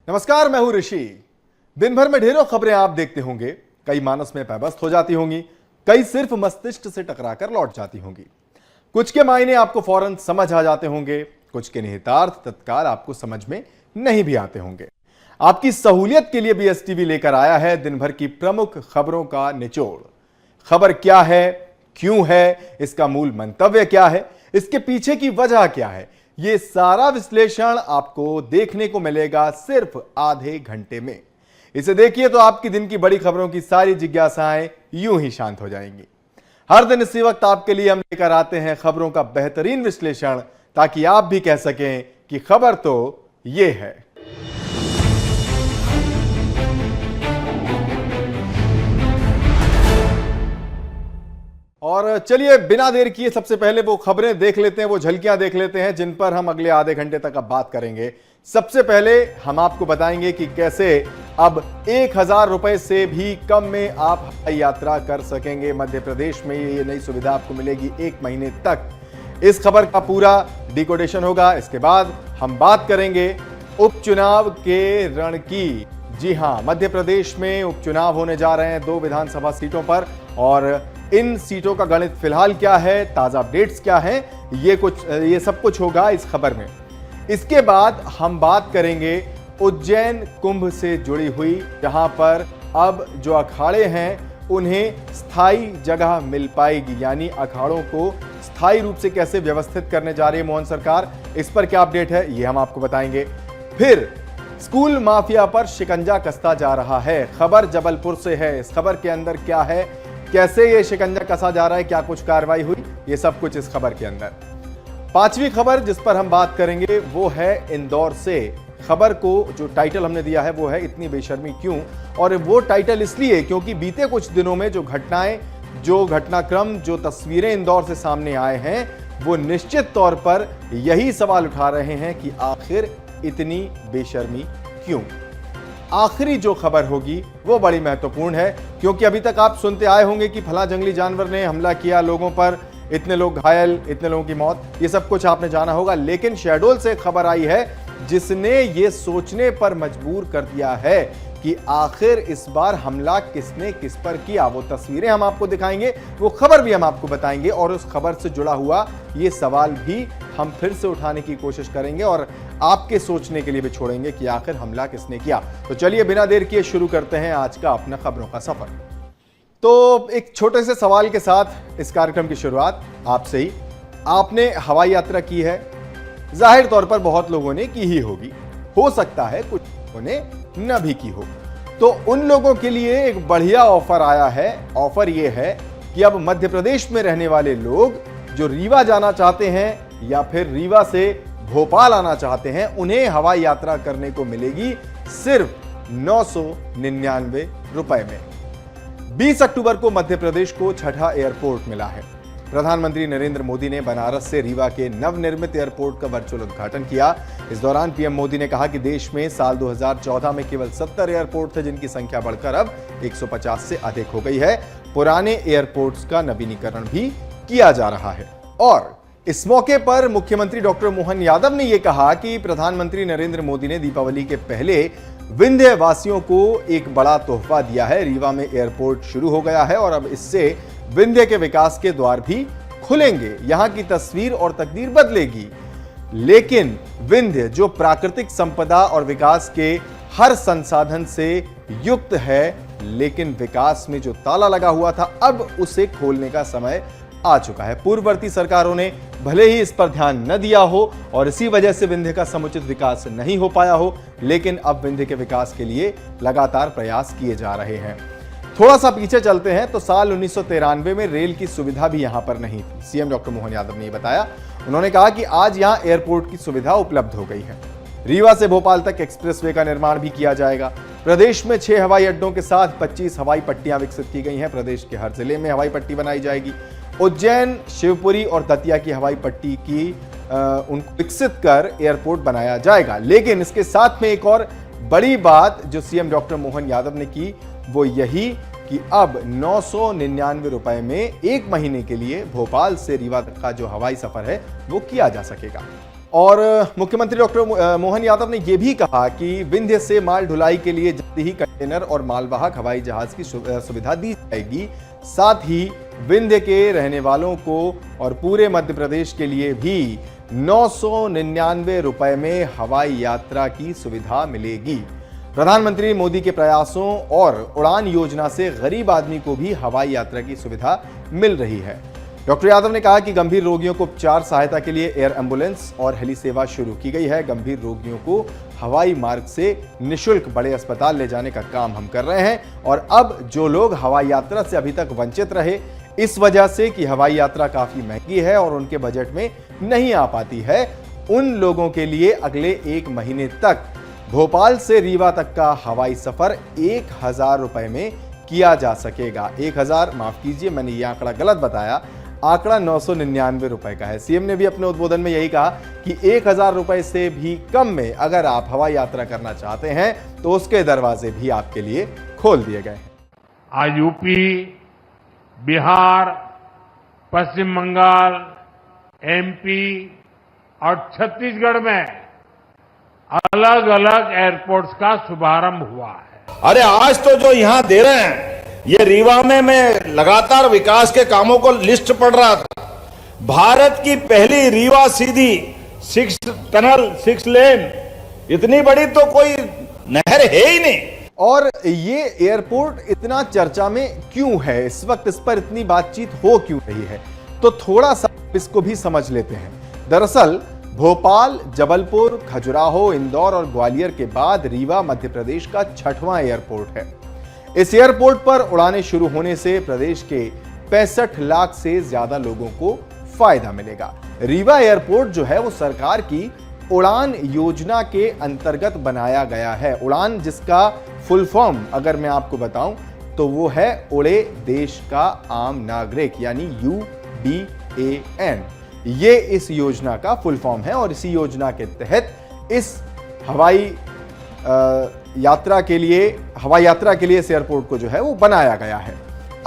नमस्कार, मैं हूं ऋषि। दिन भर में ढेरों खबरें आप देखते होंगे। कई मानस में पैबस्त हो जाती होंगी, कई सिर्फ मस्तिष्क से टकराकर लौट जाती होंगी। कुछ के मायने आपको फौरन समझ आ जाते होंगे, कुछ के निहितार्थ तत्काल आपको समझ में नहीं भी आते होंगे। आपकी सहूलियत के लिए बीएसटीवी लेकर आया है दिन भर की प्रमुख खबरों का निचोड़। खबर क्या है, क्यों है, इसका मूल मंतव्य क्या है, इसके पीछे की वजह क्या है, ये सारा विश्लेषण आपको देखने को मिलेगा सिर्फ आधे घंटे में। इसे देखिए तो आपकी दिन की बड़ी खबरों की सारी जिज्ञासाएं यूं ही शांत हो जाएंगी। हर दिन इसी वक्त आपके लिए हम लेकर आते हैं खबरों का बेहतरीन विश्लेषण, ताकि आप भी कह सकें कि खबर तो ये है। और चलिए बिना देर किए सबसे पहले वो खबरें देख लेते हैं, वो झलकियां देख लेते हैं जिन पर हम अगले आधे घंटे तक अब बात करेंगे। सबसे पहले हम आपको बताएंगे कि कैसे अब 1000 रुपए से भी कम में आप हवाई यात्रा कर सकेंगे। मध्य प्रदेश में ये नई सुविधा आपको मिलेगी 1 महीने तक। इस खबर का पूरा डिकोडेशन होगा। इसके बाद हम बात करेंगे उपचुनाव के रण की। जी हां, मध्य प्रदेश में उपचुनाव होने जा रहे हैं 2 विधानसभा सीटों पर, और इन सीटों का गणित फिलहाल क्या है, ताजा अपडेट्स क्या है, ये सब कुछ होगा इस खबर में। इसके बाद हम बात करेंगे उज्जैन कुंभ से जुड़ी हुई, जहां पर अब जो अखाड़े हैं उन्हें स्थायी जगह मिल पाएगी, यानी अखाड़ों को स्थायी रूप से कैसे व्यवस्थित करने जा रही है मोहन सरकार। इस पर क्या अपडेट है ये हम आपको बताएंगे। फिर स्कूल माफिया पर शिकंजा कसता जा रहा है, खबर जबलपुर से है। इस खबर के अंदर क्या है, कैसे ये शिकंजा कसा जा रहा है, क्या कुछ कार्रवाई हुई, ये सब कुछ इस खबर के अंदर। 5वीं खबर जिस पर हम बात करेंगे वो है इंदौर से। खबर को जो टाइटल हमने दिया है वो है इतनी बेशर्मी क्यों, और वो टाइटल इसलिए क्योंकि बीते कुछ दिनों में जो घटनाएं, जो घटनाक्रम, जो तस्वीरें इंदौर से सामने आए हैं, वो निश्चित तौर पर यही सवाल उठा रहे हैं कि आखिर इतनी बेशर्मी क्यों। आखिरी जो खबर होगी वो बड़ी महत्वपूर्ण है, क्योंकि अभी तक आप सुनते आए होंगे कि फला जंगली जानवर ने हमला किया लोगों पर, इतने लोग घायल, इतने लोगों की मौत, ये सब कुछ आपने जाना होगा। लेकिन शहडोल से खबर आई है जिसने ये सोचने पर मजबूर कर दिया है कि आखिर इस बार हमला किसने किस पर किया। वो तस्वीरें हम आपको दिखाएंगे, वो खबर भी हम आपको बताएंगे, और उस खबर से जुड़ा हुआ ये सवाल भी हम फिर से उठाने की कोशिश करेंगे और आपके सोचने के लिए भी छोड़ेंगे कि आखिर हमला किसने किया। तो चलिए बिना देर किए शुरू करते हैं आज का अपना खबरों का सफर। तो एक छोटे से सवाल के साथ इस कार्यक्रम की शुरुआत आपसे ही। आपने हवाई यात्रा की है, जाहिर तौर पर बहुत लोगों ने की ही होगी, हो सकता है कुछ लोगों ने न भी की हो। तो उन लोगों के लिए एक बढ़िया ऑफर आया है। ऑफर यह है कि अब मध्य प्रदेश में रहने वाले लोग जो रीवा जाना चाहते हैं या फिर रीवा से भोपाल आना चाहते हैं, उन्हें हवाई यात्रा करने को मिलेगी सिर्फ 999 रुपए में। 20 अक्टूबर को मध्य प्रदेश को छठा एयरपोर्ट मिला है। प्रधानमंत्री नरेंद्र मोदी ने बनारस से रीवा के नवनिर्मित एयरपोर्ट का वर्चुअल उद्घाटन किया। इस दौरान पीएम मोदी ने कहा कि देश में साल 2014 में केवल 70 एयरपोर्ट थे, जिनकी संख्या बढ़कर अब 150 से अधिक हो गई है। पुराने एयरपोर्ट्स का नवीनीकरण भी किया जा रहा है। और इस मौके पर मुख्यमंत्री डॉक्टर मोहन यादव ने यह कहा कि प्रधानमंत्री नरेंद्र मोदी ने दीपावली के पहले विंध्य वासियों को एक बड़ा तोहफा दिया है। रीवा में एयरपोर्ट शुरू हो गया है और अब इससे विंध्य के विकास के द्वार भी खुलेंगे, यहां की तस्वीर और तकदीर बदलेगी। लेकिन विंध्य जो प्राकृतिक संपदा और विकास के हर संसाधन से युक्त है, लेकिन विकास में जो ताला लगा हुआ था, अब उसे खोलने का समय आ चुका है। पूर्ववर्ती सरकारों ने भले ही इस पर ध्यान न दिया हो और इसी वजह से विंध्य का समुचित विकास नहीं हो पाया हो, लेकिन अब विंध्य के विकास के लिए लगातार प्रयास किए जा रहे हैं। थोड़ा सा पीछे चलते हैं तो साल 1993 में रेल की सुविधा भी यहां पर नहीं थी। सीएम डॉक्टर मोहन यादव ने बताया, उन्होंने कहा कि आज यहां एयरपोर्ट की सुविधा उपलब्ध हो गई है। रीवा से भोपाल तक एक्सप्रेसवे का निर्माण भी किया जाएगा। प्रदेश में 6 हवाई अड्डों के साथ 25 हवाई पट्टियां विकसित की गई हैं। प्रदेश के हर जिले में हवाई पट्टी बनाई जाएगी। उज्जैन, शिवपुरी और दतिया की हवाई पट्टी की उनको विकसित कर एयरपोर्ट बनाया जाएगा। लेकिन इसके साथ में एक और बड़ी बात जो सीएम डॉक्टर मोहन यादव ने की, वो यही कि अब 999 रुपए में 1 महीने के लिए भोपाल से रीवा तक का जो हवाई सफर है वो किया जा सकेगा। और मुख्यमंत्री डॉक्टर मोहन यादव ने यह भी कहा कि विंध्य से माल ढुलाई के लिए जल्द ही कंटेनर और मालवाहक हवाई जहाज की सुविधा दी जाएगी। साथ ही विंध्य के रहने वालों को और पूरे मध्य प्रदेश के लिए भी 999 रुपए में हवाई यात्रा की सुविधा मिलेगी। प्रधानमंत्री मोदी के प्रयासों और उड़ान योजना से गरीब आदमी को भी हवाई यात्रा की सुविधा मिल रही है। डॉक्टर यादव ने कहा कि गंभीर रोगियों को उपचार सहायता के लिए एयर एम्बुलेंस और हेली सेवा शुरू की गई है। गंभीर रोगियों को हवाई मार्ग से निःशुल्क बड़े अस्पताल ले जाने का काम हम कर रहे हैं। और अब जो लोग हवाई यात्रा से अभी तक वंचित रहे, इस वजह से कि हवाई यात्रा काफी महंगी है और उनके बजट में नहीं आ पाती है, उन लोगों के लिए अगले 1 महीने तक भोपाल से रीवा तक का हवाई सफर 1000 रुपए में किया जा सकेगा। 1000, माफ कीजिए मैंने ये आंकड़ा गलत बताया, आंकड़ा 999 रुपए का है। सीएम ने भी अपने उद्बोधन में यही कहा कि 1000 रुपए से भी कम में अगर आप हवाई यात्रा करना चाहते हैं तो उसके दरवाजे भी आपके लिए खोल दिए गए हैं। आज यूपी, बिहार, पश्चिम बंगाल, एमपी और छत्तीसगढ़ में अलग अलग एयरपोर्ट्स का शुभारंभ हुआ है। अरे आज तो जो यहां दे रहे हैं, ये रीवा में मैं लगातार विकास के कामों को लिस्ट पढ़ रहा था। भारत की पहली रीवा सीधी 6 टनल 6 लेन, इतनी बड़ी तो कोई नहर है ही नहीं। और ये एयरपोर्ट इतना चर्चा में क्यों है, इस वक्त इस पर इतनी बातचीत हो क्यों रही है, तो थोड़ा सा इसको भी समझ लेते हैं। दरअसल भोपाल, जबलपुर, खजुराहो, इंदौर और ग्वालियर के बाद रीवा मध्य प्रदेश का 6वां एयरपोर्ट है। इस एयरपोर्ट पर उड़ानें शुरू होने से प्रदेश के 65 लाख से ज्यादा लोगों को फायदा मिलेगा। रीवा एयरपोर्ट जो है वो सरकार की उड़ान योजना के अंतर्गत बनाया गया है। उड़ान जिसका फुल फॉर्म अगर मैं आपको बताऊं तो वो है उड़े देश का आम नागरिक, यानी UDAN। ये इस योजना का फुल फॉर्म है और इसी योजना के तहत इस हवाई यात्रा के लिए इस एयरपोर्ट को जो है वो बनाया गया है।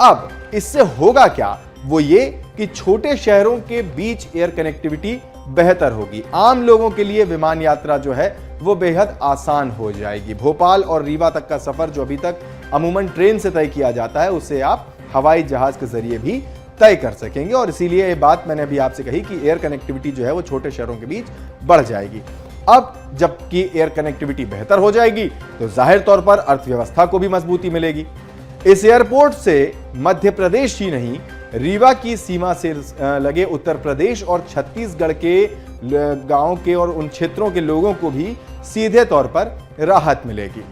अब इससे होगा क्या, वो ये कि छोटे शहरों के बीच एयर कनेक्टिविटी बेहतर होगी। आम लोगों के लिए विमान यात्रा जो है वो बेहद आसान हो जाएगी। भोपाल और रीवा तक का सफर जो अभी तक अमूमन ट्रेन से तय किया जाता है, उसे आप हवाई जहाज के जरिए भी तय कर सकेंगे। और इसीलिए ये बात मैंने अभी आपसे कही कि एयर कनेक्टिविटी जो है वो छोटे शहरों के बीच बढ़ जाएगी। अब जबकि एयर कनेक्टिविटी बेहतर हो जाएगी तो जाहिर तौर पर अर्थव्यवस्था को भी मजबूती मिलेगी। इस एयरपोर्ट से मध्य प्रदेश ही नहीं, रीवा की सीमा से लगे उत्तर प्रदेश और छत्तीसगढ़ के गांवों के और उन क्षेत्रों के लोगों को भी सीधे तौर पर राहत मिलेगी।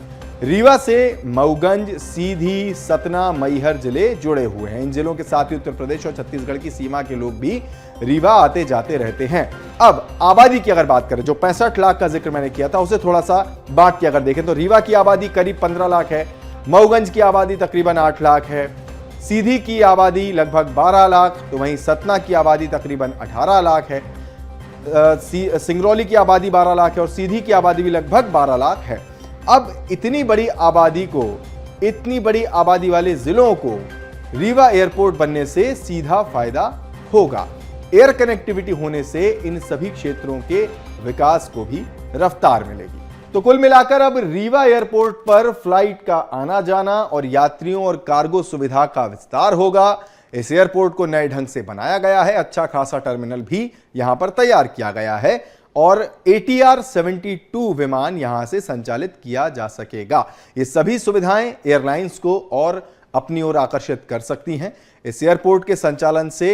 रीवा से मऊगंज, सीधी, सतना, मैहर जिले जुड़े हुए हैं। इन जिलों के साथ ही उत्तर प्रदेश और छत्तीसगढ़ की सीमा के लोग भी रीवा आते जाते रहते हैं। अब आबादी की अगर बात करें, जो 65 लाख का जिक्र मैंने किया था, उसे थोड़ा सा बांट के अगर देखें तो रीवा की आबादी करीब 15 लाख है, मऊगंज की आबादी तकरीबन 8 लाख है, सीधी की आबादी लगभग 12 लाख, तो वहीं सतना की आबादी तकरीबन 18 लाख है, सिंगरौली की आबादी 12 लाख है और सीधी की आबादी भी लगभग 12 लाख है। अब इतनी बड़ी आबादी वाले जिलों को रीवा एयरपोर्ट बनने से सीधा फायदा होगा। एयर कनेक्टिविटी होने से इन सभी क्षेत्रों के विकास को भी रफ्तार मिलेगी। तो कुल मिलाकर अब रीवा एयरपोर्ट पर फ्लाइट का आना जाना और यात्रियों और कार्गो सुविधा का विस्तार होगा। इस एयरपोर्ट को नए ढंग से बनाया गया है, अच्छा खासा टर्मिनल भी यहां पर तैयार किया गया है और ATR 72 विमान यहां से संचालित किया जा सकेगा। ये सभी सुविधाएं एयरलाइंस को और अपनी ओर आकर्षित कर सकती हैं। इस एयरपोर्ट के संचालन से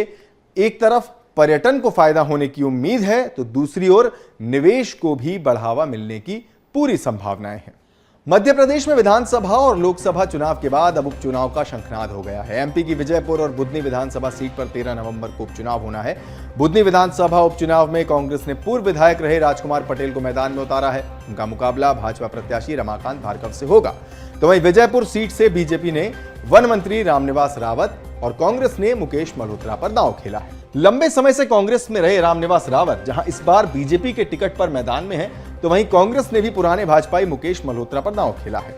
एक तरफ पर्यटन को फायदा होने की उम्मीद है तो दूसरी ओर निवेश को भी बढ़ावा मिलने की पूरी संभावनाएं हैं। मध्य प्रदेश में विधानसभा और लोकसभा चुनाव के बाद अब उपचुनाव का शंखनाद हो गया है। MP की विजयपुर और बुधनी विधानसभा सीट पर 13 नवंबर को उपचुनाव होना है। बुधनी विधानसभा उपचुनाव में कांग्रेस ने पूर्व विधायक रहे राजकुमार पटेल को मैदान में उतारा है। उनका मुकाबला भाजपा प्रत्याशी रमाकांत भार्गव से होगा। तो वहीं विजयपुर सीट से बीजेपी ने वन मंत्री रामनिवास रावत और कांग्रेस ने मुकेश मल्होत्रा पर दांव खेला है। लंबे समय से कांग्रेस में रहे रामनिवास रावत जहां इस बार बीजेपी के टिकट पर मैदान में है, तो वहीं कांग्रेस ने भी पुराने भाजपाई मुकेश मल्होत्रा पर दांव खेला है।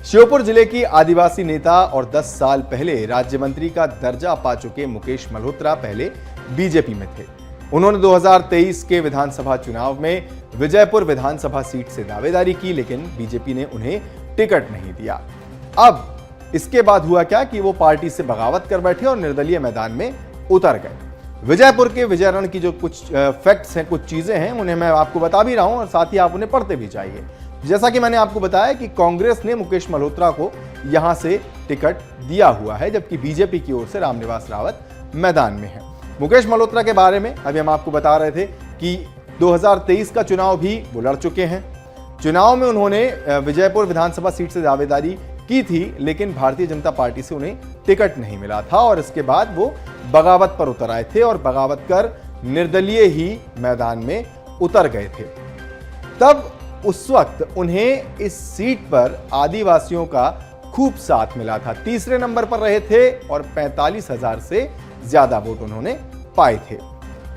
श्योपुर जिले की आदिवासी नेता और 10 साल पहले राज्य मंत्री का दर्जा पा चुके मुकेश मल्होत्रा पहले बीजेपी में थे। उन्होंने 2023 के विधानसभा चुनाव में विजयपुर विधानसभा सीट से दावेदारी की, लेकिन बीजेपी ने उन्हें टिकट नहीं दिया। अब इसके बाद हुआ क्या कि वो पार्टी से बगावत कर बैठे और निर्दलीय मैदान में उतर गए। विजयपुर के विजयरण की जो कुछ फैक्ट्स हैं, कुछ चीजें हैं, उन्हें मैं आपको बता भी रहा हूं और साथ ही आप उन्हें पढ़ते भी जाइए। जैसा कि मैंने आपको बताया कि कांग्रेस ने मुकेश मल्होत्रा को यहां से टिकट दिया हुआ है, जबकि बीजेपी की ओर से रामनिवास रावत मैदान में है। मुकेश मल्होत्रा के बारे में अभी हम आपको बता रहे थे कि 2023 का चुनाव भी वो लड़ चुके हैं। चुनाव में उन्होंने विजयपुर विधानसभा सीट से दावेदारी की थी, लेकिन भारतीय जनता पार्टी से उन्हें टिकट नहीं मिला था और इसके बाद वो बगावत पर उतर आए थे और बगावत कर निर्दलीय ही मैदान में उतर गए थे। तब उस वक्त उन्हें इस सीट पर आदिवासियों का खूब साथ मिला था। तीसरे नंबर पर रहे थे और 45,000 से ज्यादा वोट उन्होंने पाए थे।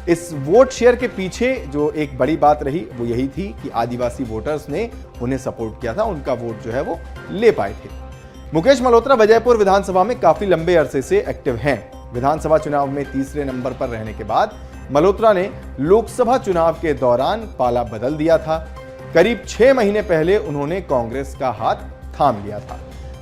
इस वोट शेयर के पीछे जो एक बड़ी बात रही वो यही थी कि आदिवासी वोटर्स ने उन्हें सपोर्ट किया था, उनका वोट जो है वो ले पाए थे। मुकेश मल्होत्रा विजयपुर विधानसभा में काफी लंबे अरसे से एक्टिव हैं। विधानसभा चुनाव में तीसरे नंबर पर रहने के बाद मल्होत्रा ने लोकसभा चुनाव के दौरान पाला बदल दिया था। करीब 6 महीने पहले उन्होंने कांग्रेस का हाथ थाम लिया था।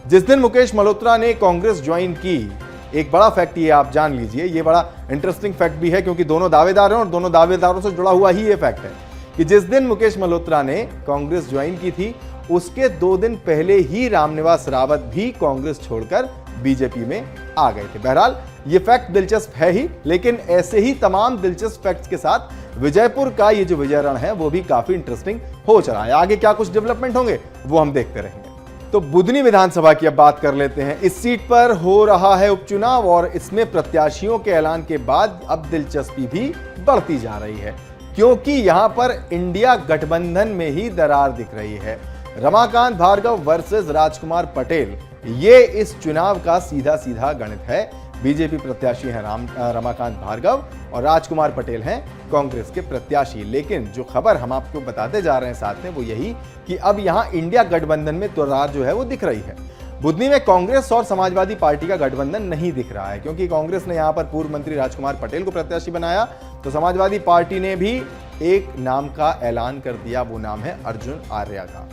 जिस दिन मुकेश मल्होत्रा ने कांग्रेस ज्वाइन की, एक बड़ा फैक्ट ये आप जान लीजिए, ये बड़ा इंटरेस्टिंग फैक्ट भी है क्योंकि दोनों दावेदार हैं और दोनों दावेदारों से जुड़ा हुआ ही ये फैक्ट है कि जिस दिन मुकेश मल्होत्रा ने कांग्रेस ज्वाइन की थी, उसके 2 दिन पहले ही रामनिवास रावत भी कांग्रेस छोड़कर बीजेपी में आ गए थे। बहरहाल ये फैक्ट दिलचस्प है ही, लेकिन ऐसे ही तमाम दिलचस्प फैक्ट्स के साथ विजयपुर का ये जो विजयरण है वो भी काफी इंटरेस्टिंग हो चला है। आगे क्या कुछ डेवलपमेंट होंगे वो हम देखते रहेंगे। तो बुधनी विधानसभा की अब बात कर लेते हैं। इस सीट पर हो रहा है उपचुनाव और इसमें प्रत्याशियों के ऐलान के बाद अब दिलचस्पी भी बढ़ती जा रही है, क्योंकि यहां पर इंडिया गठबंधन में ही दरार दिख रही है। रमाकांत भार्गव वर्सेस राजकुमार पटेल, ये इस चुनाव का सीधा सीधा गणित है। बीजेपी प्रत्याशी हैं रमाकांत भार्गव और राजकुमार पटेल हैं कांग्रेस के प्रत्याशी। लेकिन जो खबर हम आपको बताते जा रहे हैं साथ में वो यही कि अब यहां इंडिया गठबंधन में दरार जो है वो दिख रही है। बुधनी में कांग्रेस और समाजवादी पार्टी का गठबंधन नहीं दिख रहा है, क्योंकि कांग्रेस ने यहां पर पूर्व मंत्री राजकुमार पटेल को प्रत्याशी बनाया, तो समाजवादी पार्टी ने भी एक नाम का ऐलान कर दिया, वो नाम है अर्जुन आर्या का।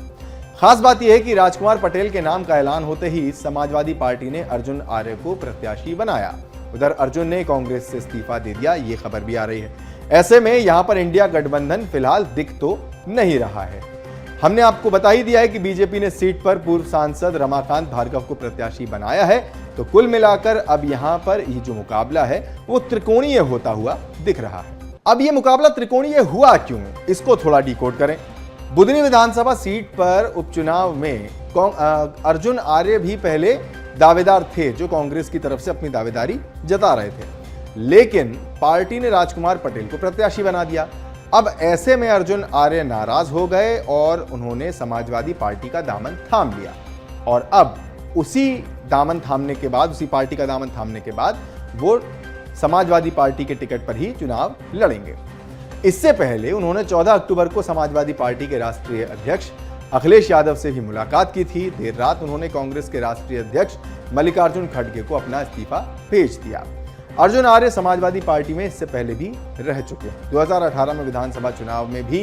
खास बात यह है कि राजकुमार पटेल के नाम का ऐलान होते ही समाजवादी पार्टी ने अर्जुन आर्य को प्रत्याशी बनाया। उधर अर्जुन ने कांग्रेस से इस्तीफा दे दिया, ये खबर भी आ रही है। ऐसे में यहां पर इंडिया गठबंधन फिलहाल दिख तो नहीं रहा है। हमने आपको बता ही दिया है कि बीजेपी ने सीट पर पूर्व सांसद रमाकांत भार्गव को प्रत्याशी बनाया है, तो कुल मिलाकर अब यहां पर ये जो मुकाबला है वो त्रिकोणीय होता हुआ दिख रहा है। अब ये मुकाबला त्रिकोणीय हुआ क्यों, इसको थोड़ा डिकोड करें। बुधनी विधानसभा सीट पर उपचुनाव में अर्जुन आर्य भी पहले दावेदार थे, जो कांग्रेस की तरफ से अपनी दावेदारी जता रहे थे, लेकिन पार्टी ने राजकुमार पटेल को प्रत्याशी बना दिया। अब ऐसे में अर्जुन आर्य नाराज हो गए और उन्होंने समाजवादी पार्टी का दामन थाम लिया और अब उसी दामन थामने के बाद, उसी पार्टी का दामन थामने के बाद वो समाजवादी पार्टी के टिकट पर ही चुनाव लड़ेंगे। इससे पहले उन्होंने 14 अक्टूबर को समाजवादी पार्टी के राष्ट्रीय अध्यक्ष अखिलेश यादव से भी मुलाकात की थी। देर रात उन्होंने कांग्रेस के राष्ट्रीय अध्यक्ष मल्लिकार्जुन खड़गे को अपना इस्तीफा भेज दिया। अर्जुन आर्य समाजवादी पार्टी में इससे पहले भी रह चुके हैं। 2018 में विधानसभा चुनाव में भी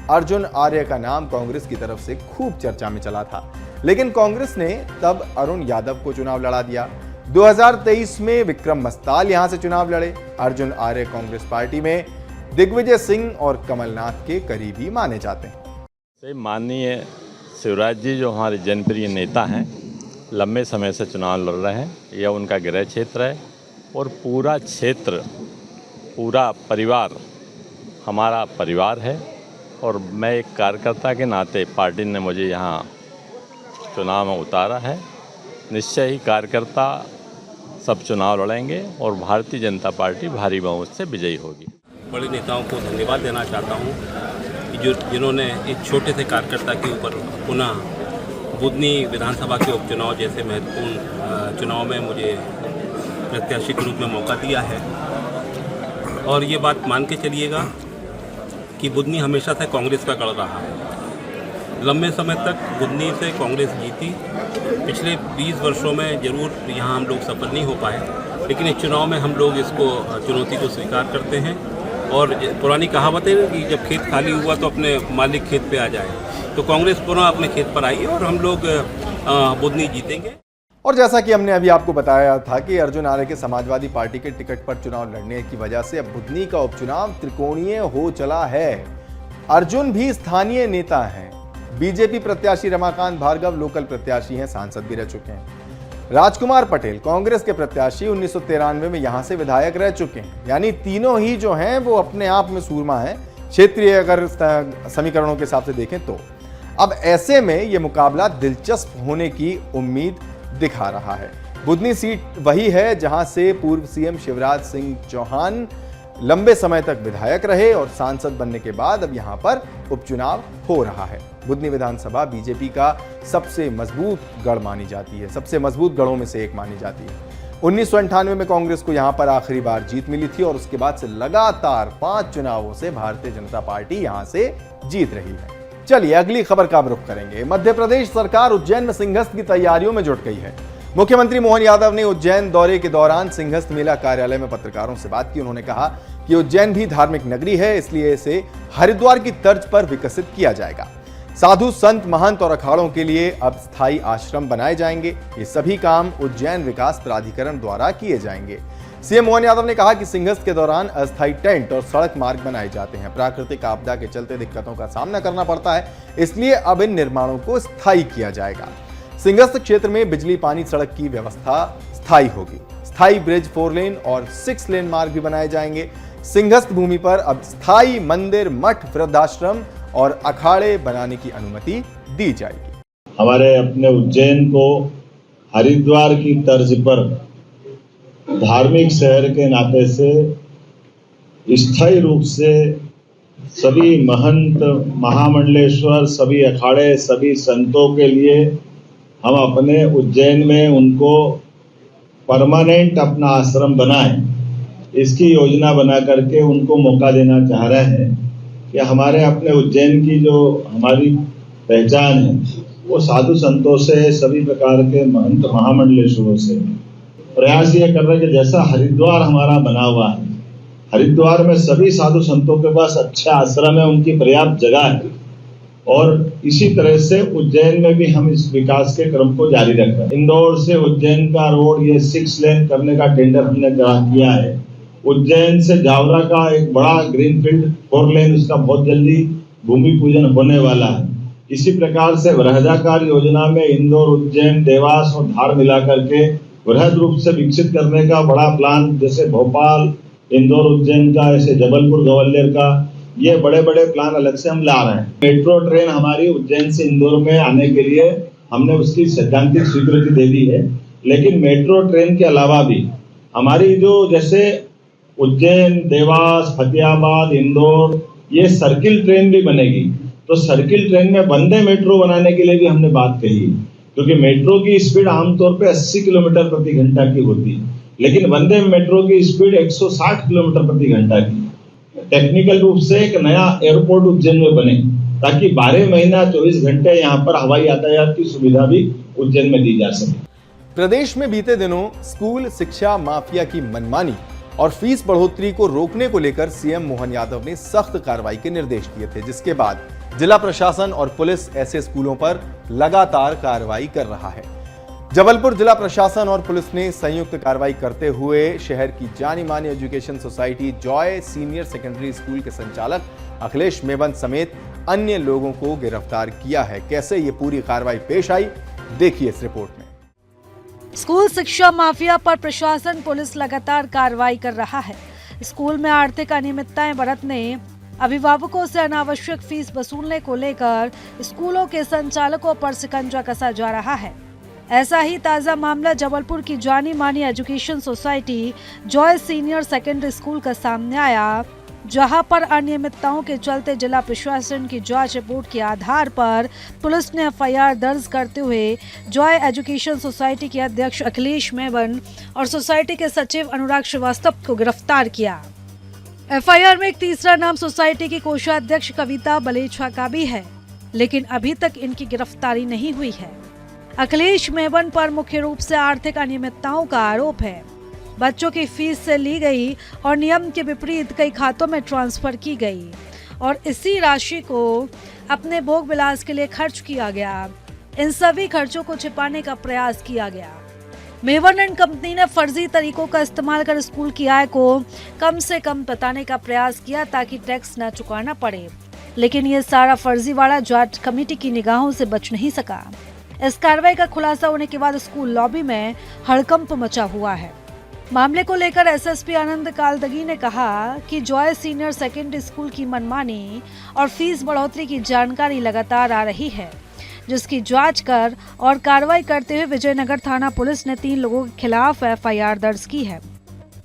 अर्जुन आर्य का नाम कांग्रेस की तरफ से खूब चर्चा में चला था, लेकिन कांग्रेस ने तब अरुण यादव को चुनाव लड़ा दिया। 2023 में विक्रम मस्ताल यहां से चुनाव लड़े। अर्जुन आर्य कांग्रेस पार्टी में दिग्विजय सिंह और कमलनाथ के करीबी माने जाते हैं। माननीय शिवराज जी जो हमारे जनप्रिय नेता हैं, लंबे समय से चुनाव लड़ रहे हैं, यह उनका गृह क्षेत्र है और पूरा क्षेत्र, पूरा परिवार हमारा परिवार है और मैं एक कार्यकर्ता के नाते पार्टी ने मुझे यहाँ चुनाव में उतारा है। निश्चय ही कार्यकर्ता सब चुनाव लड़ेंगे और भारतीय जनता पार्टी भारी बहुमत से विजयी होगी। बड़े नेताओं को धन्यवाद देना चाहता हूँ कि जिन्होंने एक छोटे से कार्यकर्ता के ऊपर पुनः बुधनी विधानसभा के उपचुनाव जैसे महत्वपूर्ण चुनाव में मुझे प्रत्याशी के रूप में मौका दिया है। और ये बात मान के चलिएगा कि बुधनी हमेशा से कांग्रेस का गढ़ रहा है। लंबे समय तक बुधनी से कांग्रेस जीती। पिछले 20 वर्षों में जरूर यहाँ हम लोग सफल नहीं हो पाए, लेकिन इस चुनाव में हम लोग इसको चुनौती को स्वीकार करते हैं और पुरानी कहावत है कि जब खेत खाली हुआ तो अपने मालिक खेत पे आ जाए, तो कांग्रेस पुनः अपने खेत पर आई है और हम लोग बुधनी जीतेंगे। और जैसा कि हमने अभी आपको बताया था कि अर्जुन आर्य के समाजवादी पार्टी के टिकट पर चुनाव लड़ने की वजह से अब बुधनी का उपचुनाव त्रिकोणीय हो चला है। अर्जुन भी स्थानीय नेता हैं, बीजेपी प्रत्याशी रमाकांत भार्गव लोकल प्रत्याशी हैं, सांसद भी रह चुके हैं। राजकुमार पटेल कांग्रेस के प्रत्याशी 1993 में यहां से विधायक रह चुके हैं। यानी तीनों ही जो हैं वो अपने आप में सूरमा हैं, क्षेत्रीय अगर समीकरणों के हिसाब से देखें तो। अब ऐसे में यह मुकाबला दिलचस्प होने की उम्मीद दिखा रहा है। बुधनी सीट वही है जहां से पूर्व सीएम शिवराज सिंह चौहान लंबे समय तक विधायक रहे और सांसद बनने के बाद अब यहां पर उपचुनाव हो रहा है। बुधनी विधानसभा बीजेपी का सबसे मजबूत गढ़ मानी जाती है, सबसे मजबूत गढ़ों में से एक मानी जाती है। 1998 में कांग्रेस को यहां पर आखिरी बार जीत मिली थी और उसके बाद से लगातार 5 चुनावों से भारतीय जनता पार्टी यहां से जीत रही है। चलिए अगली खबर का रुख करेंगे। मध्य प्रदेश सरकार उज्जैन में सिंहस्थ की तैयारियों में जुट गई है। मुख्यमंत्री मोहन यादव ने उज्जैन दौरे के दौरान सिंहस्थ मेला कार्यालय में पत्रकारों से बात की। उन्होंने कहा कि उज्जैन भी धार्मिक नगरी है, इसलिए इसे हरिद्वार की तर्ज पर विकसित किया जाएगा। साधु संत महंत और अखाड़ों के लिए अब स्थायी आश्रम बनाए जाएंगे। ये सभी काम उज्जैन विकास प्राधिकरण द्वारा किए जाएंगे। सीएम मोहन यादव ने कहा कि सिंहस्थ के दौरान अस्थायी टेंट और सड़क मार्ग बनाए जाते हैं। प्राकृतिक आपदा के चलते दिक्कतों का सामना करना पड़ता है, इसलिए अब इन निर्माणों को स्थायी किया जाएगा। सिंहस्थ क्षेत्र में बिजली पानी सड़क की व्यवस्था स्थायी होगी। स्थायी ब्रिज 4 लेन और 6 लेन मार्ग भी बनाए जाएंगे। सिंहस्थ भूमि पर अब स्थायी मंदिर, मठ, वृद्धाश्रम और अखाड़े बनाने की अनुमति दी जाएगी। हमारे अपने उज्जैन को हरिद्वार की तर्ज पर धार्मिक शहर के नाते से स्थायी रूप से सभी महंत, महामंडलेश्वर, सभी अखाड़े, सभी संतों के लिए हम अपने उज्जैन में उनको परमानेंट अपना आश्रम बनाएं, इसकी योजना बना करके उनको मौका देना चाह रहे हैं कि हमारे अपने उज्जैन की जो हमारी पहचान है वो साधु संतों से, सभी प्रकार के महंत महामंडलेश्वरों से प्रयास ये कर रहे हैं कि जैसा हरिद्वार हमारा बना हुआ है, हरिद्वार में सभी साधु संतों के पास अच्छे आश्रम है, उनकी पर्याप्त जगह है, और इसी तरह से उज्जैन में भी हम इस विकास के क्रम को जारी रख रहे हैं। इंदौर से उज्जैन का रोड ये 6 लेन करने का टेंडर हमने किया है। उज्जैन से जावरा का एक बड़ा ग्रीनफील्ड 4 लेन, उसका बहुत जल्दी भूमि पूजन होने वाला है। इसी प्रकार से वृहदाकार योजना में इंदौर, उज्जैन, देवास और धार मिला करके वृहद रूप से विकसित करने का बड़ा प्लान, जैसे भोपाल, इंदौर, उज्जैन का, ऐसे जबलपुर, ग्वालियर का, ये बड़े बड़े प्लान अलग से हम ला रहे हैं। मेट्रो ट्रेन हमारी उज्जैन से इंदौर में आने के लिए हमने उसकी सैद्धांतिक स्वीकृति दे दी है, लेकिन मेट्रो ट्रेन के अलावा भी हमारी जो जैसे उज्जैन, देवास, फतेहाबाद, इंदौर, ये सर्किल ट्रेन भी बनेगी। तो सर्किल ट्रेन में वंदे मेट्रो बनाने के लिए भी हमने बात कही, क्योंकि मेट्रो की स्पीड आमतौर पे 80 किलोमीटर प्रति घंटा की होती है, लेकिन वंदे मेट्रो की स्पीड 160 किलोमीटर प्रति घंटा की। टेक्निकल रूप से एक नया एयरपोर्ट उज्जैन में बने, ताकि 12 महीना 24 घंटे यहाँ पर हवाई यातायात की सुविधा भी उज्जैन में दी जा सके। प्रदेश में बीते दिनों स्कूल शिक्षा माफिया की मनमानी और फीस बढ़ोतरी को रोकने को लेकर सीएम मोहन यादव ने सख्त कार्रवाई के निर्देश दिए थे, जिसके बाद जिला प्रशासन और पुलिस ऐसे स्कूलों पर लगातार कार्रवाई कर रहा है। जबलपुर जिला प्रशासन और पुलिस ने संयुक्त कार्रवाई करते हुए शहर की जानी मानी education society Joy senior secondary school के संचालक अखिलेश मेवंत समेत अन्य लोगों को गिरफ्तार किया है। कैसे ये पूरी कार्रवाई पेश आई, देखिए इस रिपोर्ट में। स्कूल शिक्षा माफिया पर प्रशासन, पुलिस लगातार कार्रवाई कर रहा है। स्कूल में आर्थिक अनियमितताएं बरतने, अभिभावकों से अनावश्यक फीस वसूलने को लेकर स्कूलों के संचालकों पर शिकंजा कसा जा रहा है। ऐसा ही ताजा मामला जबलपुर की जानी मानी education society Joy senior secondary school का सामने आया, जहां पर अनियमितताओं के चलते जिला प्रशासन की जांच रिपोर्ट के आधार पर पुलिस ने एफआईआर दर्ज करते हुए जॉय एजुकेशन सोसाइटी के अध्यक्ष अखिलेश मेवन और सोसाइटी के सचिव अनुराग श्रीवास्तव को गिरफ्तार किया। एफआईआर में एक तीसरा नाम सोसाइटी की कोषाध्यक्ष कविता बलेछा का भी है, लेकिन अभी तक इनकी गिरफ्तारी नहीं हुई है। अखिलेश मेवन पर मुख्य रूप से आर्थिक अनियमितताओं का आरोप है। बच्चों की फीस से ली गई और नियम के विपरीत कई खातों में ट्रांसफर की गई और इसी राशि को अपने भोग विलास के लिए खर्च किया गया। इन सभी खर्चों को छिपाने का प्रयास किया गया। मेवन एंड कंपनी ने फर्जी तरीकों का इस्तेमाल कर स्कूल की आय को कम से कम बताने का प्रयास किया ताकि टैक्स न चुकाना पड़े, लेकिन ये सारा फर्जीवाड़ा जांच कमेटी की निगाहों से बच नहीं सका। इस कार्रवाई का खुलासा होने के बाद स्कूल लॉबी में हड़कंप मचा हुआ है। मामले को लेकर एसएसपी आनंद कालदगी ने कहा कि जॉय सीनियर सेकेंडरी स्कूल की मनमानी और फीस बढ़ोतरी की जानकारी लगातार आ रही है, जिसकी जांच कर और कार्रवाई करते हुए विजयनगर थाना पुलिस ने 3 लोगों के खिलाफ एफआईआर दर्ज की है।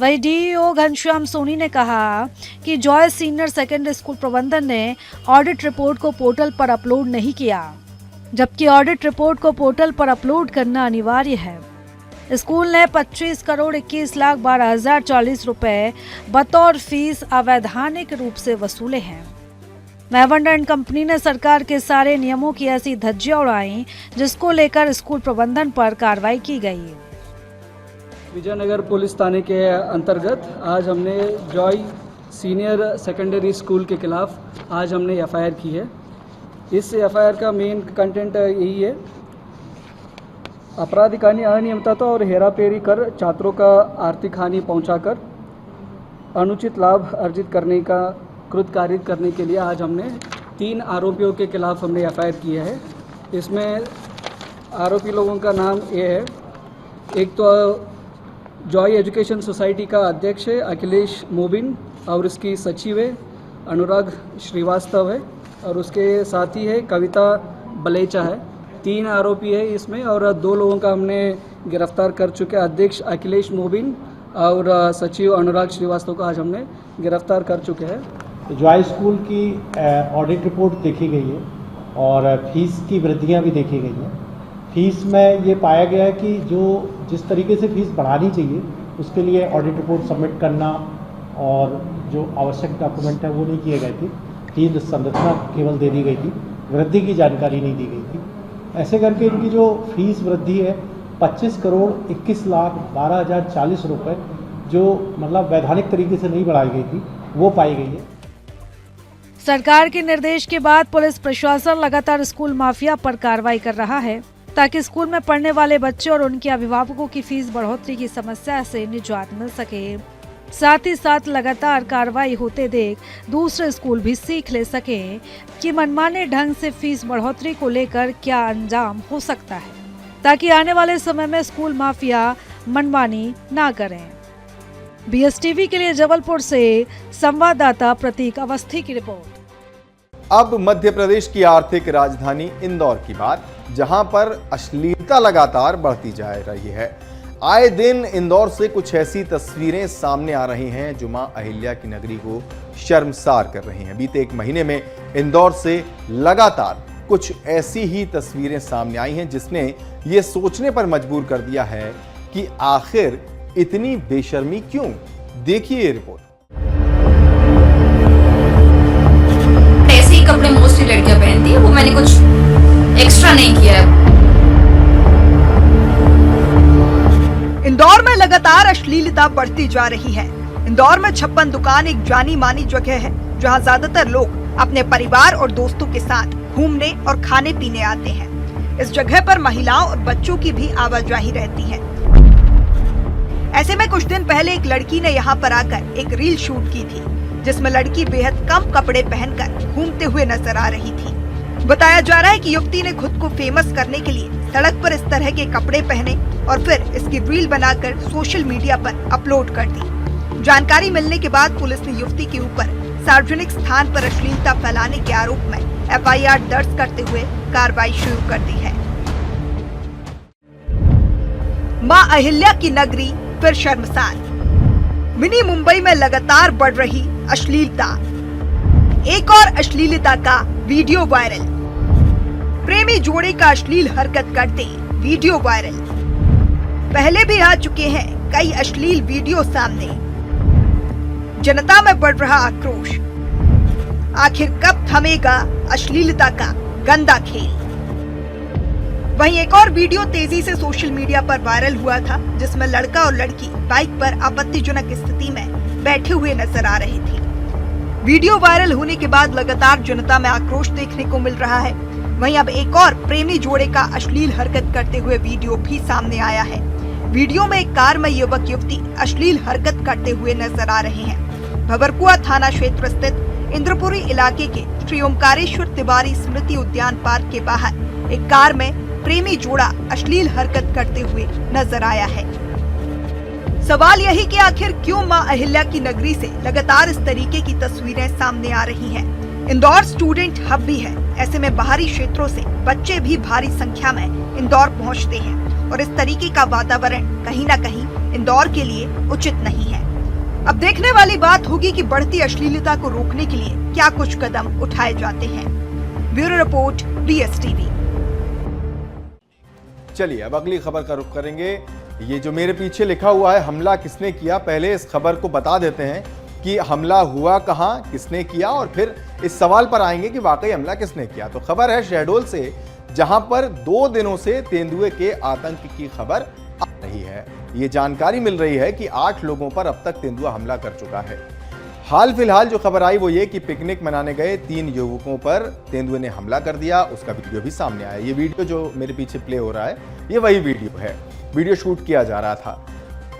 वहीं डीईओ घनश्याम सोनी ने कहा कि जॉय सीनियर सेकेंडरी स्कूल प्रबंधन ने ऑडिट रिपोर्ट को पोर्टल पर अपलोड नहीं किया, जबकि ऑडिट रिपोर्ट को पोर्टल पर अपलोड करना अनिवार्य है। स्कूल ने 25,21,12,040 रुपए बतौर फीस अवैधानिक रूप से वसूले हैं। मेवन एंड कंपनी ने सरकार के सारे नियमों की ऐसी धज्जियां उड़ाई, जिसको लेकर स्कूल प्रबंधन पर कार्रवाई की गई। विजयनगर पुलिस थाने के अंतर्गत आज हमने जॉय सीनियर सेकेंडरी स्कूल के खिलाफ आज हमने एफआईआर की है। इस एफआईआर का मेन कंटेंट यही है, आपराधिक अनियमितता और हेराफेरी कर छात्रों का आर्थिक हानि पहुंचाकर अनुचित लाभ अर्जित करने का कृत कारित करने के लिए आज हमने 3 आरोपियों के खिलाफ हमने एफआईआर किया है। इसमें आरोपी लोगों का नाम ये है, एक तो जॉय एजुकेशन सोसाइटी का अध्यक्ष है अखिलेश मोबिन और उसकी सचिव है अनुराग श्रीवास्तव है और उसके साथी है कविता बलेचा है। 3 आरोपी है इसमें और 2 लोगों का हमने गिरफ्तार कर चुके हैं। अध्यक्ष अखिलेश मोबिन और सचिव अनुराग श्रीवास्तव को आज हमने गिरफ्तार कर चुके हैं। जॉय स्कूल की ऑडिट रिपोर्ट देखी गई है और फीस की वृद्धियां भी देखी गई हैं। फीस में ये पाया गया है कि जो जिस तरीके से फीस बढ़ानी चाहिए उसके लिए ऑडिट रिपोर्ट सबमिट करना और जो आवश्यक डॉक्यूमेंट है वो नहीं किए गए थे। फीस संरचना केवल दे दी गई थी, वृद्धि की जानकारी नहीं दी गई थी। ऐसे करके इनकी जो फीस वृद्धि है 25,21,12,040 रुपये जो मतलब वैधानिक तरीके से नहीं बढ़ाई गई थी वो पाई गई है। सरकार के निर्देश के बाद पुलिस प्रशासन लगातार स्कूल माफिया पर कार्रवाई कर रहा है ताकि स्कूल में पढ़ने वाले बच्चे और उनके अभिभावकों की फीस बढ़ोतरी की समस्या से निजात मिल सके। साथ ही साथ लगातार कार्रवाई होते देख दूसरे स्कूल भी सीख ले सके कि मनमाने ढंग से फीस बढ़ोतरी को लेकर क्या अंजाम हो सकता है, ताकि आने वाले समय में स्कूल माफिया मनमानी ना करें। बीएसटीवी के लिए जबलपुर से संवाददाता प्रतीक अवस्थी की रिपोर्ट। अब मध्य प्रदेश की आर्थिक राजधानी इंदौर की बात, जहां पर अश्लीलता लगातार बढ़ती जा रही है। आए दिन इंदौर से कुछ ऐसी तस्वीरें सामने आ रही हैं जो मां अहिल्या की नगरी को शर्मसार कर रही हैं। बीते 1 महीने में इंदौर से लगातार कुछ ऐसी ही तस्वीरें सामने आई हैं जिसने ये सोचने पर मजबूर कर दिया है कि आखिर इतनी बेशर्मी क्यों। देखिए ये रिपोर्ट। ऐसे ही कपड़े मोस्टली लड़कियां पहनती है, वो मैंने कुछ एक्स्ट्रा नहीं किया है। इंदौर में लगातार अश्लीलता बढ़ती जा रही है। इंदौर में 56 दुकान एक जानी मानी जगह है जहां ज्यादातर लोग अपने परिवार और दोस्तों के साथ घूमने और खाने पीने आते हैं। इस जगह पर महिलाओं और बच्चों की भी आवाजाही रहती है। ऐसे में कुछ दिन पहले एक लड़की ने यहाँ पर आकर एक रील शूट की थी, जिसमें लड़की बेहद कम कपड़े पहनकर घूमते हुए नजर आ रही थी। बताया जा रहा है कि युवती ने खुद को फेमस करने के लिए सड़क पर इस तरह के कपड़े पहने और फिर इसकी रील बनाकर सोशल मीडिया पर अपलोड कर दी। जानकारी मिलने के बाद पुलिस ने युवती के ऊपर सार्वजनिक स्थान पर अश्लीलता फैलाने के आरोप में एफआईआर दर्ज करते हुए कार्रवाई शुरू कर दी है। मां अहिल्या की नगरी फिर शर्मसार। मिनी मुंबई में लगातार बढ़ रही अश्लीलता। एक और अश्लीलता का वीडियो वायरल। प्रेमी जोड़े का अश्लील हरकत करते वीडियो वायरल। पहले भी आ चुके हैं कई अश्लील वीडियो सामने। जनता में बढ़ रहा आक्रोश। आखिर कब थमेगा अश्लीलता का गंदा खेल। वहीं एक और वीडियो तेजी से सोशल मीडिया पर वायरल हुआ था, जिसमें लड़का और लड़की बाइक पर आपत्तिजनक स्थिति में बैठे हुए नजर आ रहे थे। वीडियो वायरल होने के बाद लगातार जनता में आक्रोश देखने को मिल रहा है। वहीं अब एक और प्रेमी जोड़े का अश्लील हरकत करते हुए वीडियो भी सामने आया है। वीडियो में एक कार में युवक युवती अश्लील हरकत करते हुए नजर आ रहे हैं। भबरकुआ थाना क्षेत्र स्थित इंद्रपुरी इलाके के श्री ओमकारेश्वर तिवारी स्मृति उद्यान पार्क के बाहर एक कार में प्रेमी जोड़ा अश्लील हरकत करते हुए नजर आया है। सवाल यही कि आखिर क्यों मां अहिल्या की नगरी से लगातार इस तरीके की तस्वीरें सामने आ रही हैं। इंदौर स्टूडेंट हब भी है, ऐसे में बाहरी क्षेत्रों से बच्चे भी भारी संख्या में इंदौर पहुंचते हैं और इस तरीके का वातावरण कहीं न कहीं इंदौर के लिए उचित नहीं है। अब देखने वाली बात होगी कि बढ़ती अश्लीलता को रोकने के लिए क्या कुछ कदम उठाए जाते हैं। Bureau report, BSTV। चलिए अब अगली खबर का रुख करेंगे। ये जो मेरे पीछे लिखा हुआ है हमला किसने किया, पहले इस खबर को बता देते हैं कि हमला हुआ कहां, किसने किया, और फिर इस सवाल पर आएंगे कि वाकई हमला किसने किया। तो खबर है शहडोल से, जहां पर 2 दिनों से तेंदुए के आतंक की खबर आ रही है। ये जानकारी मिल रही है कि 8 लोगों पर अब तक तेंदुआ हमला कर चुका है। हाल फिलहाल जो खबर आई वो ये कि पिकनिक मनाने गए 3 युवकों पर तेंदुए ने हमला कर दिया। उसका वीडियो भी सामने आया। ये वीडियो जो मेरे पीछे प्ले हो रहा है ये वही वीडियो है। वीडियो शूट किया जा रहा था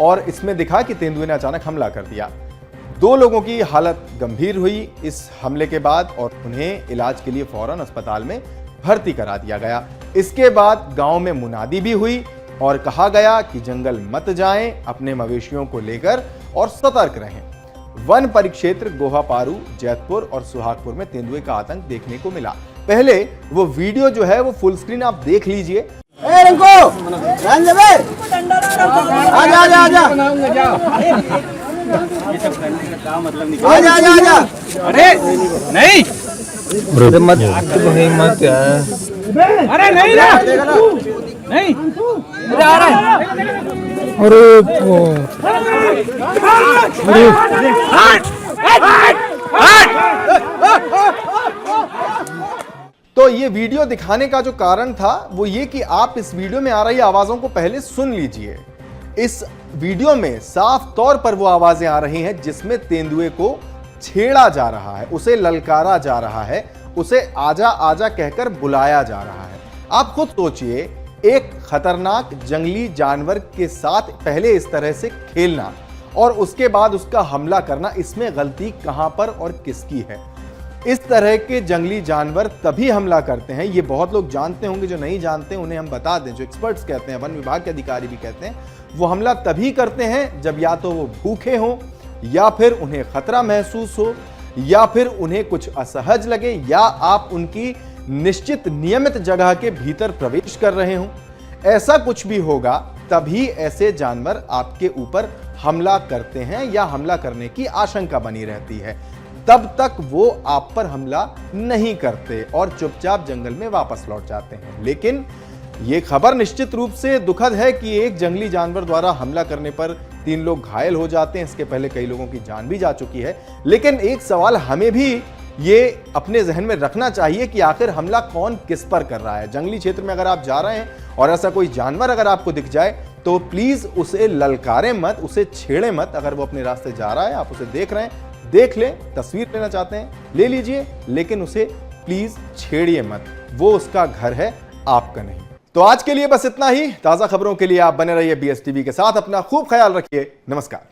और इसमें दिखा कि तेंदुए ने अचानक हमला कर दिया। 2 लोगों की हालत गंभीर हुई इस हमले के बाद और उन्हें इलाज के लिए फौरन अस्पताल में भर्ती करा दिया गया। इसके बाद गांव में मुनादी भी हुई और कहा गया कि जंगल मत जाएं, अपने मवेशियों को लेकर और सतर्क रहें। वन परिक्षेत्र गोहापारू, जैतपुर और सुहागपुर में तेंदुए का आतंक देखने को मिला। पहले वो वीडियो जो है वो फुल स्क्रीन आप देख लीजिए। अरे नहीं, अरे नहीं नहीं, तो ये वीडियो दिखाने का जो कारण था वो ये कि आप इस वीडियो में आ रही आवाजों को पहले सुन लीजिए। इस वीडियो में साफ तौर पर वो आवाजें आ रही हैं जिसमें तेंदुए को छेड़ा जा रहा है, उसे ललकारा जा रहा है, उसे आजा आजा कहकर बुलाया जा रहा है। आप खुद सोचिए, एक खतरनाक जंगली जानवर के साथ पहले इस तरह से खेलना और उसके बाद उसका हमला करना, इसमें गलती कहां पर और किसकी है? इस तरह के जंगली जानवर तभी हमला करते हैं, ये बहुत लोग जानते होंगे, जो नहीं जानते उन्हें हम बता दें, जो एक्सपर्ट्स कहते हैं, वन विभाग के अधिकारी भी कहते हैं, वो हमला तभी करते हैं जब या तो वो भूखे हों, या फिर उन्हें खतरा महसूस हो, या फिर उन्हें कुछ असहज लगे, या आप उनकी निश्चित नियमित जगह के भीतर प्रवेश कर रहे हों। ऐसा कुछ भी होगा तभी ऐसे जानवर आपके ऊपर हमला करते हैं या हमला करने की आशंका बनी रहती है। तब तक वो आप पर हमला नहीं करते और चुपचाप जंगल में वापस लौट जाते हैं। लेकिन ये खबर निश्चित रूप से दुखद है कि एक जंगली जानवर द्वारा हमला करने पर 3 लोग घायल हो जाते हैं। इसके पहले कई लोगों की जान भी जा चुकी है। लेकिन एक सवाल हमें भी ये अपने जहन में रखना चाहिए कि आखिर हमला कौन किस पर कर रहा है। जंगली क्षेत्र में अगर आप जा रहे हैं और ऐसा कोई जानवर अगर आपको दिख जाए तो प्लीज उसे ललकारें मत, उसे छेड़े मत। अगर वो अपने रास्ते जा रहा है, आप उसे देख रहे हैं, देख लें, तस्वीर लेना चाहते हैं ले लीजिए, लेकिन उसे प्लीज छेड़िए मत। वो उसका घर है, आपका नहीं। तो आज के लिए बस इतना ही। ताजा खबरों के लिए आप बने रहिए BSTV के साथ। अपना खूब ख्याल रखिए। नमस्कार।